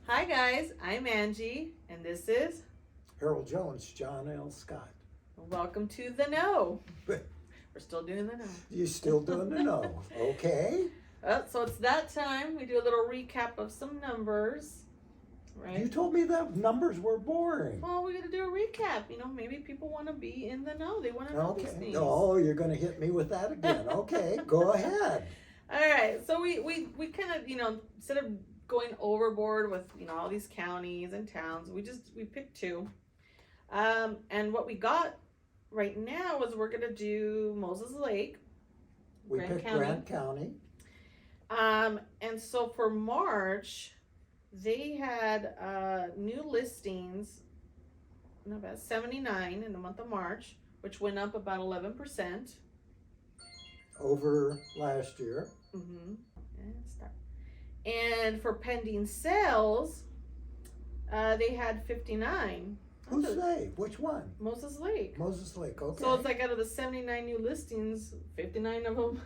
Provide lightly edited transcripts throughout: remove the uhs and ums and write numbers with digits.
Hi guys, I'm Angie, and this is Harold Jones, John L. Scott. Welcome to the Know. We're still doing the Know. You still doing the no, okay? So it's that time. We do a little recap of some numbers, right? You told me that numbers were boring. Well, we got to do a recap. Maybe people want to be in the know. They want to know these Okay. things. Oh, you're going to hit me with that again. Okay, go ahead. All right. So we kind of instead of going overboard with all these counties and towns, we picked two. And what we got right now is we're gonna do Moses Lake, We Grant picked County. Grant County. And so for March, they had new listings, about 79 in the month of March, which went up about 11%. Over last year. Mm-hmm. And for pending sales, they had 59. Who's they? Which one? Moses Lake. Moses Lake, okay. So it's like out of the 79 new listings, 59 of them,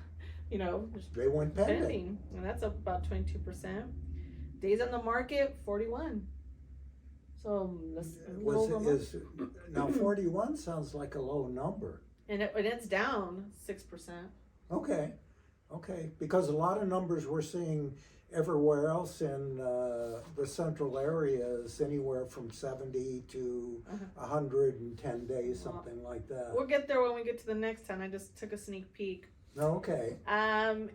they went pending. pending. And that's up about 22%. Days on the market, 41. So that's a little over a month. Now 41 sounds like a low number. And it's down 6%. Okay, because a lot of numbers we're seeing everywhere else in the central area is anywhere from 70 to 110 days, something like that. We'll get there when we get to the next time. I just took a sneak peek. Okay. And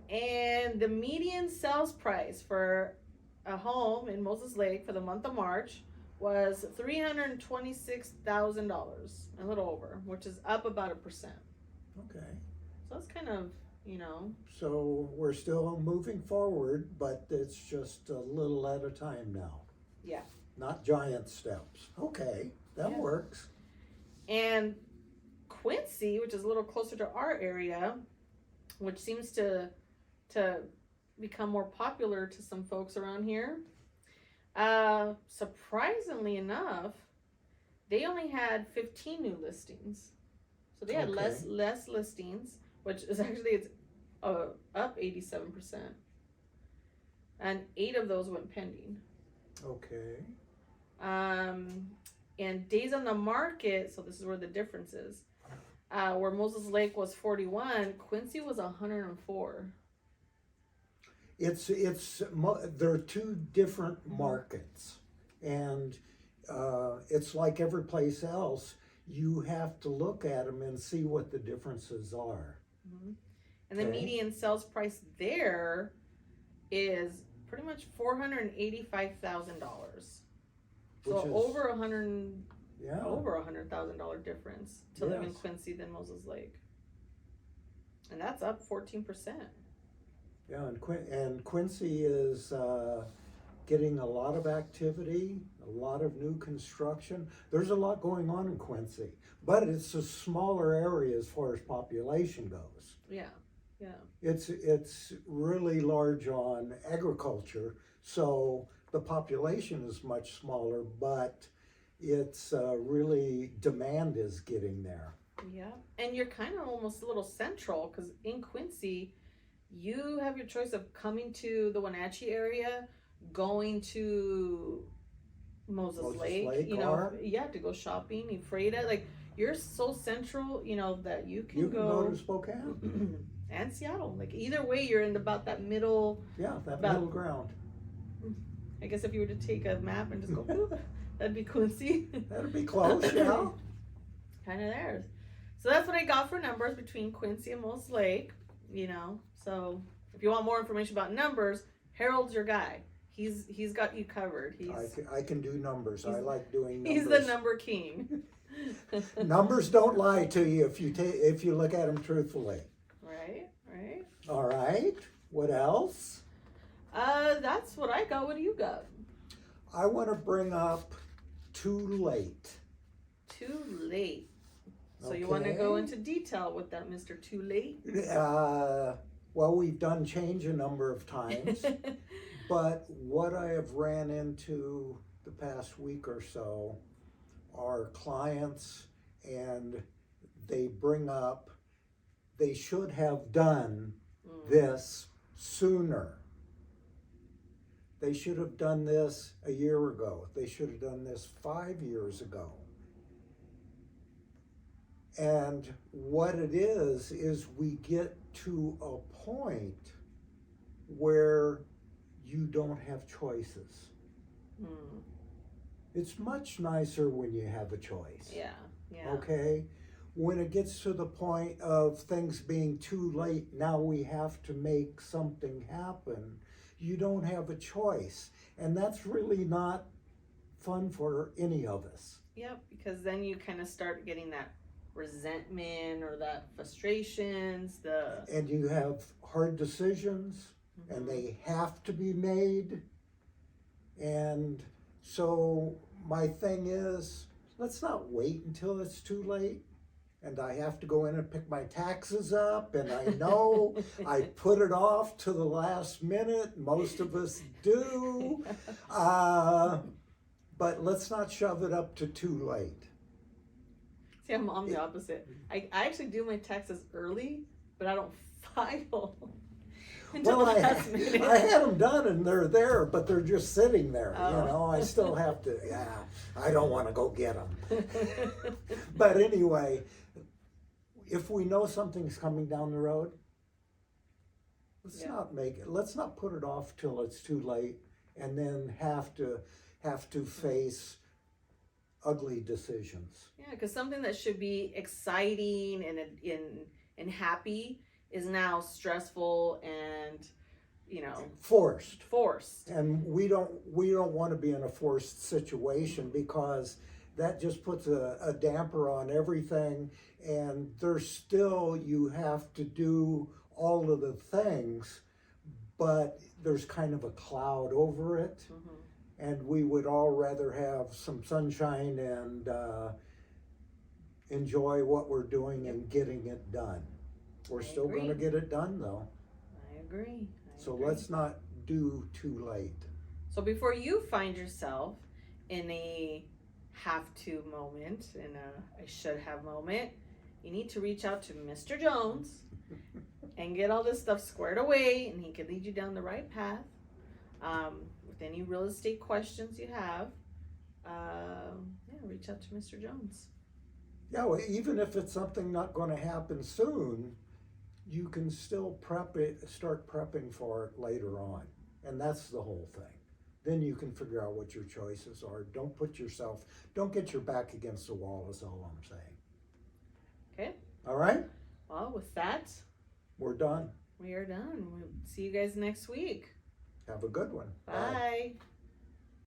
the median sales price for a home in Moses Lake for the month of March was $326,000, a little over, which is up about 1%. Okay. So that's kind of, So we're still moving forward, but it's just a little at a time now. Yeah. Not giant steps. Okay, that Yeah. works. And Quincy, which is a little closer to our area, which seems to become more popular to some folks around here. Surprisingly enough, they only had 15 new listings. So they had Okay. less listings, which is actually it's up 87%. And 8 of those went pending. Okay. And days on the market, so this is where the difference is. Where Moses Lake was 41, Quincy was 104. They're two different markets, and it's like every place else. You have to look at them and see what the differences are. Mm-hmm. And the Okay. median sales price there is pretty much $485,000. So Which is- over $100,000 Yeah. over $100,000 difference to live in Yes. Quincy than Moses Lake, and that's up 14%. Yeah, and Quincy is getting a lot of activity, a lot of new construction. There's a lot going on in Quincy, but it's a smaller area as far as population goes. Yeah. It's really large on agriculture, so the population is much smaller, but it's really demand is getting there. Yeah, and you're kind of almost a little central because in Quincy, you have your choice of coming to the Wenatchee area, going to Moses Lake, or to go shopping, Ephrata. Like you're so central, that you can you can go go to Spokane. and Seattle. Like either way, you're in about that middle. Yeah, that About- middle ground. I guess if you were to take a map and just go, boop, that'd be Quincy. That'd be close, yeah. Kind of there. So that's what I got for numbers between Quincy and Moses Lake. So if you want more information about numbers, Harold's your guy. He's got you covered. I can do numbers. I like doing numbers. He's the number king. Numbers don't lie to you if you look at them truthfully. Right. All right. What else? That's what I got. What do you got? I want to bring up Too Late. Too late. So you want to Okay. go into detail with that, Mr. Too Late? Well, we've done change a number of times, but what I have ran into the past week or so are clients, and they bring up they should have done this sooner. They should have done this a year ago. They should have done this 5 years ago. And what it is we get to a point where you don't have choices. Hmm. It's much nicer when you have a choice. Yeah. Yeah. Okay? When it gets to the point of things being too late, now we have to make something happen. You don't have a choice. And that's really not fun for any of us. Yep, because then you kind of start getting that resentment or that frustrations, And you have hard decisions, and they have to be made. And so my thing is, let's not wait until it's too late. And I have to go in and pick my taxes up, and I know I put it off to the last minute. Most of us do. But let's not shove it up to too late. See, I'm the opposite. I actually do my taxes early, but I don't file until Well, the last minute. I had them done and they're there, but they're just sitting there. Oh. You know, I still have to. I don't want to go get them. But anyway, if we know something's coming down the road, let's not make it. Let's not put it off till it's too late, and then have to face ugly decisions. Yeah, because something that should be exciting and happy is now stressful and, you know, Forced. And we don't want to be in a forced situation, because that just puts a damper on everything, and there's still, you have to do all of the things, but there's kind of a cloud over it. Mm-hmm. And we would all rather have some sunshine and enjoy what we're doing and getting it done. We're still going to get it done, though. I agree. So let's not do too late. So before you find yourself in a have to moment, in a I should have moment, you need to reach out to Mr. Jones and get all this stuff squared away, and he can lead you down the right path. With any real estate questions you have, reach out to Mr. Jones. Yeah, well, even if it's something not going to happen soon, you can still start prepping for it later on. And that's the whole thing. Then you can figure out what your choices are. Don't get your back against the wall, is all I'm saying. Okay. All right? Well, with that, we're done. We are done. We'll see you guys next week. Have a good one. Bye.